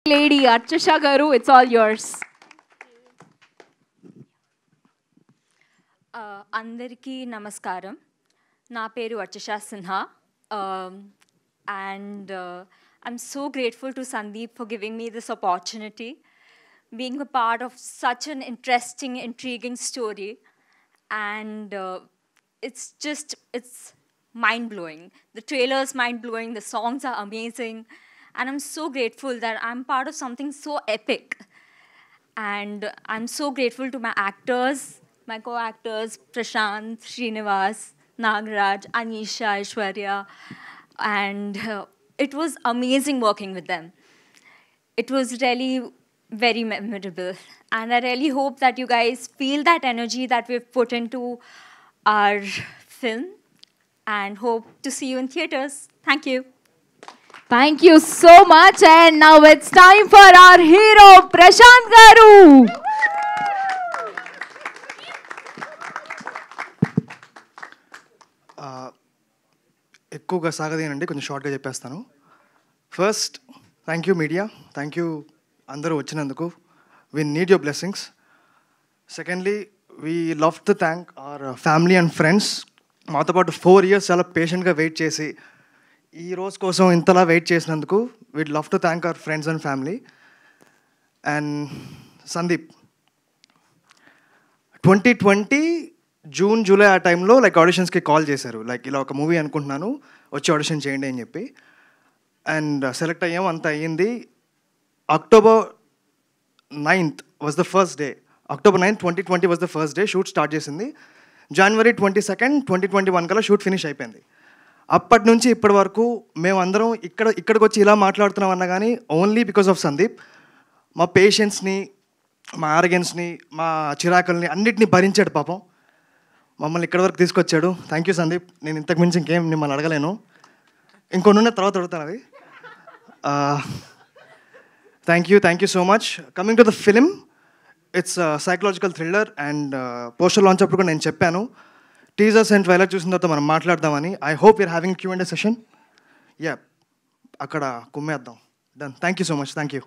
Lady Archasha Garu, it's all yours. అందరికీ నమస్కారం. నా పేరు Archasha Sinha, and I'm so grateful to Sandeep for giving me this opportunity, being a part of such an interesting, intriguing story, and it's mind-blowing. The trailer's mind-blowing, the songs are amazing, and I'm so grateful that I'm part of something so epic. And I'm so grateful to my actors, my co-actors, Prashant, Srinivas, Nagaraj, Anisha, Aishwarya, and it was amazing working with them. It was really very memorable, and I really hope that you guys feel that energy that we've put into our film, and hope to see you in theaters. Thank you. Thank you so much. And now it's time for our hero, Prashant Garu. ఎక్కువగా సాగదేనండి, కొంచెం షార్ట్గా చెప్పేస్తాను. First thank you media, thank you అందరూ వచ్చినందుకు. We need your blessings. Secondly, we love to thank our family and friends. మాతో పాటు 4 years చాలా పేషెంట్గా wait చేసి ఈ రోజు కోసం ఇంతలా వెయిట్ చేసినందుకు we'd love to thank our friends and family. And Sandeep, 2020 June July ఆ టైంలో లైక్ ఆడిషన్స్కి కాల్ చేశారు, లైక్ ఇలా ఒక మూవీ అనుకుంటున్నాను, వచ్చి ఆడిషన్ చేయండి అని చెప్పి. అండ్ సెలెక్ట్ అయ్యాం, అంత అయ్యింది. October 9th was the first day. October 9th, 2020 was the first day. Shoot start చేసింది. January 22nd, 2021 కల్లా షూట్ ఫినిష్ అయిపోయింది. అప్పటి నుంచి ఇప్పటి వరకు మేమందరం ఇక్కడికి వచ్చి ఇలా మాట్లాడుతున్నాం అన్నా కానీ ఓన్లీ బికాస్ ఆఫ్ సందీప్. మా పేషెన్స్ని, మా ఆర్గెన్స్ని, మా చిరాకుల్ని అన్నిటినీ భరించాడు పాపం. మమ్మల్ని ఇక్కడి వరకు తీసుకొచ్చాడు. Thank you Sandeep. నేను ఇంతకు మించి ఇంకేం మిమ్మల్ని అడగలేను. ఇంకొన్ని ఉన్న తర్వాత అడుగుతాను అవి. Thank you so much. Coming to the film, it's psychological thriller. And poster launch అప్పుడు కూడా నేను చెప్పాను, టీజర్స్ అండ్ ట్రైలర్ చూసిన తర్వాత మనం మాట్లాడదామని. I hope you're having Q&A session. Yeah, అక్కడ కుమ్మేద్దాం. Done. Thank you so much. Thank you.